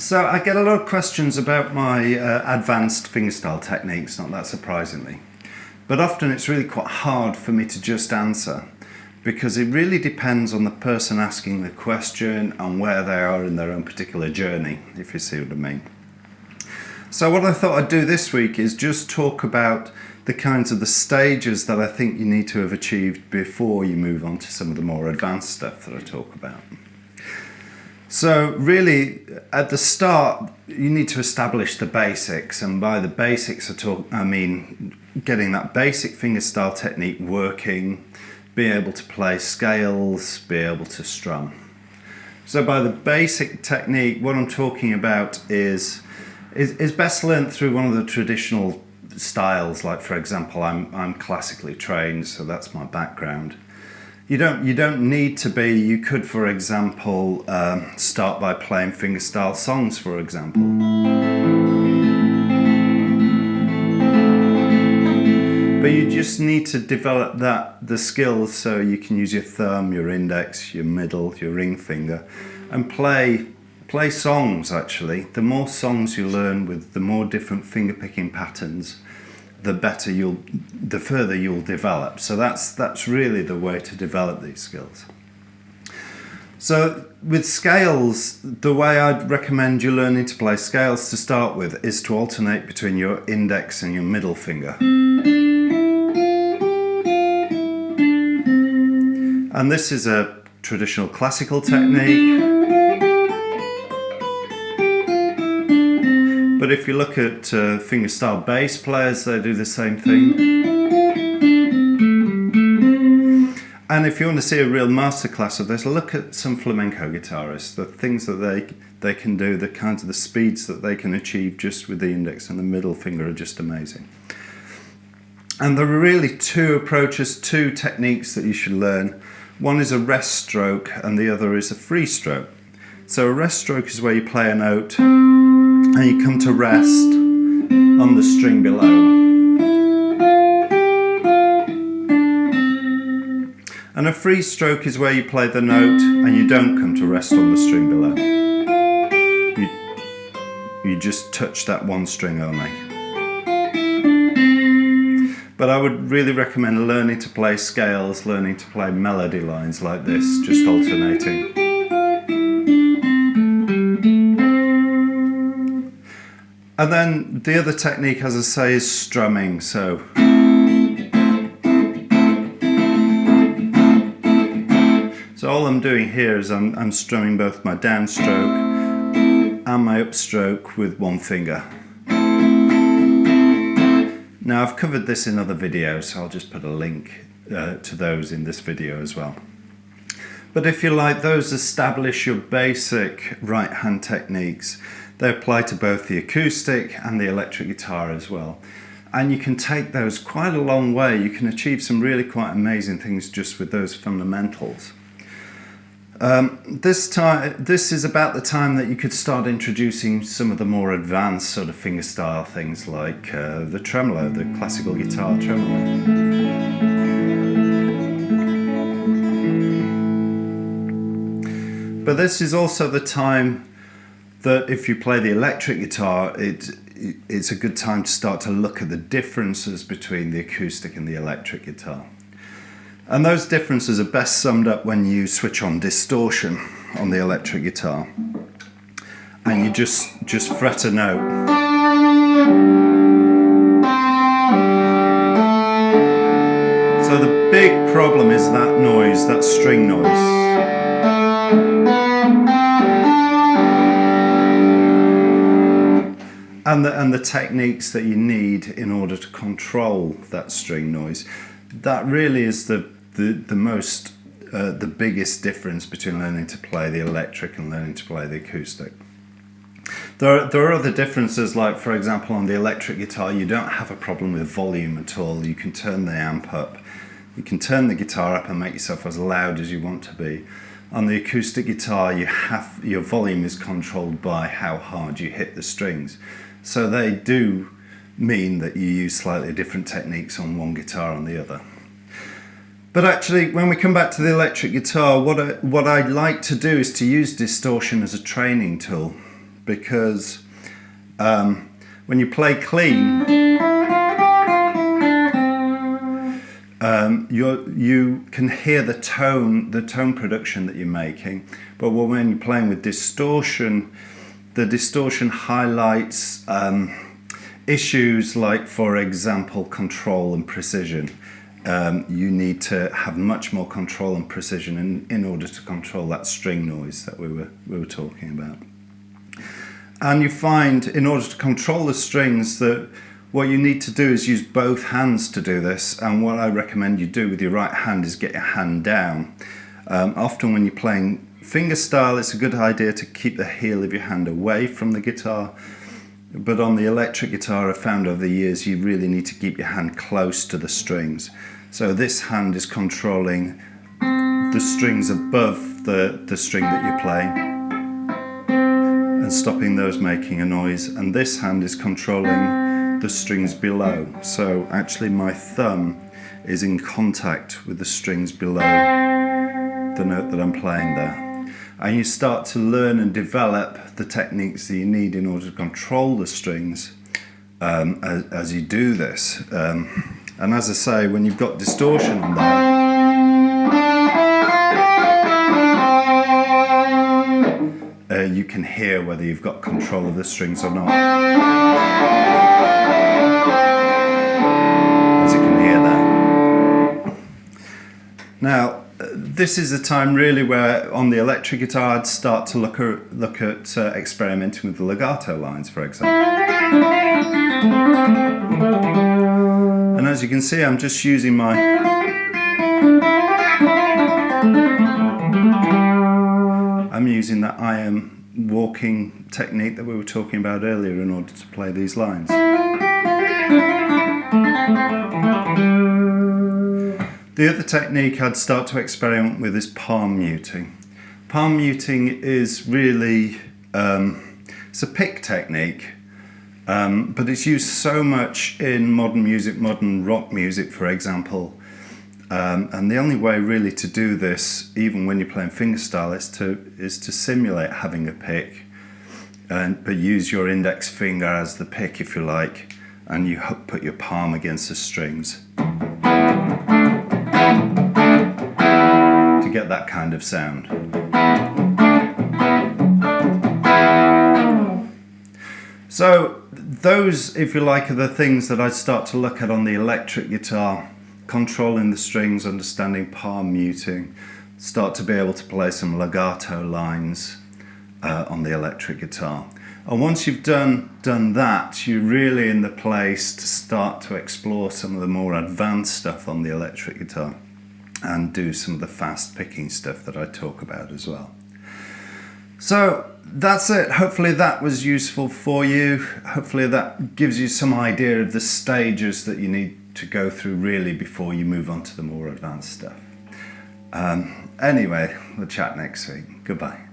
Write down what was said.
So I get a lot of questions about my advanced fingerstyle techniques, not that surprisingly. But often it's really quite hard for me to just answer because it really depends on the person asking the question and where they are in their own particular journey, if you see what I mean. So what I thought I'd do this week is just talk about the kinds of the stages that I think you need to have achieved before you move on to some of the more advanced stuff that I talk about. So really, at the start, you need to establish the basics, and by the basics I mean getting that basic fingerstyle technique working, being able to play scales, be able to strum. So by the basic technique, what I'm talking about is best learned through one of the traditional styles. Like, for example, I'm classically trained, so that's my background. You don't need to be. You could, for example, start by playing fingerstyle songs, for example. But you just need to develop the skills so you can use your thumb, your index, your middle, your ring finger, and play songs. Actually, the more songs you learn with the more different finger picking patterns, the further you'll develop. So that's really the way to develop these skills. So with scales, the way I'd recommend you learning to play scales to start with is to alternate between your index and your middle finger. And this is a traditional classical technique. But if you look at fingerstyle bass players, they do the same thing. And if you want to see a real masterclass of this, look at some flamenco guitarists. The things that they can do, the kinds of the speeds that they can achieve just with the index and the middle finger are just amazing. And there are really two approaches, two techniques that you should learn. One is a rest stroke and the other is a free stroke. So a rest stroke is where you play a note and you come to rest on the string below. And a free stroke is where you play the note and you don't come to rest on the string below. You just touch that one string only. But I would really recommend learning to play scales, learning to play melody lines like this, just alternating. And then the other technique, as I say, is strumming. So all I'm doing here is I'm strumming both my downstroke and my upstroke with one finger. Now I've covered this in other videos, so I'll just put a link to those in this video as well. But if you like, those establish your basic right hand techniques. They apply to both the acoustic and the electric guitar as well. And you can take those quite a long way. You can achieve some really quite amazing things just with those fundamentals. This is about the time that you could start introducing some of the more advanced sort of fingerstyle things like the tremolo, the classical guitar tremolo. But this is also the time that if you play the electric guitar, it's a good time to start to look at the differences between the acoustic and the electric guitar. And those differences are best summed up when you switch on distortion on the electric guitar. And you just fret a note. So the big problem is that noise, that string noise. And the techniques that you need in order to control that string noise. That really is the biggest difference between learning to play the electric and learning to play the acoustic. There are other differences, like for example on the electric guitar you don't have a problem with volume at all. You can turn the amp up, you can turn the guitar up and make yourself as loud as you want to be. On the acoustic guitar your volume is controlled by how hard you hit the strings. So they do mean that you use slightly different techniques on one guitar and the other. But actually, when we come back to the electric guitar, what I like to do is to use distortion as a training tool. because when you play clean, you can hear the tone production that you're making, but when you're playing with distortion, the distortion highlights issues like, for example, control and precision. You need to have much more control and precision in order to control that string noise that we were talking about. And you find, in order to control the strings, that what you need to do is use both hands to do this, and what I recommend you do with your right hand is get your hand down. Often when you're playing fingerstyle, it's a good idea to keep the heel of your hand away from the guitar, but on the electric guitar, I've found over the years, you really need to keep your hand close to the strings. So this hand is controlling the strings above the string that you're playing and stopping those making a noise, and this hand is controlling the strings below. So actually my thumb is in contact with the strings below the note that I'm playing there. And you start to learn and develop the techniques that you need in order to control the strings as you do this. And as I say, when you've got distortion on there, you can hear whether you've got control of the strings or not. As you can hear there. Now, this is a time really where on the electric guitar I'd start to look at experimenting with the legato lines, for example. And as you can see, I'm just using I'm using that I am walking technique that we were talking about earlier in order to play these lines. The other technique I'd start to experiment with is palm muting. Palm muting is really, it's a pick technique, but it's used so much in modern music, modern rock music, for example. And the only way really to do this, even when you're playing fingerstyle, is to simulate having a pick, but use your index finger as the pick, if you like, and you put your palm against the strings to get that kind of sound. So those, if you like, are the things that I start to look at on the electric guitar: controlling the strings, understanding palm muting, start to be able to play some legato lines on the electric guitar. And once you've done that, you're really in the place to start to explore some of the more advanced stuff on the electric guitar and do some of the fast picking stuff that I talk about as well. So that's it. Hopefully that was useful for you. Hopefully that gives you some idea of the stages that you need to go through really before you move on to the more advanced stuff. Anyway, we'll chat next week. Goodbye.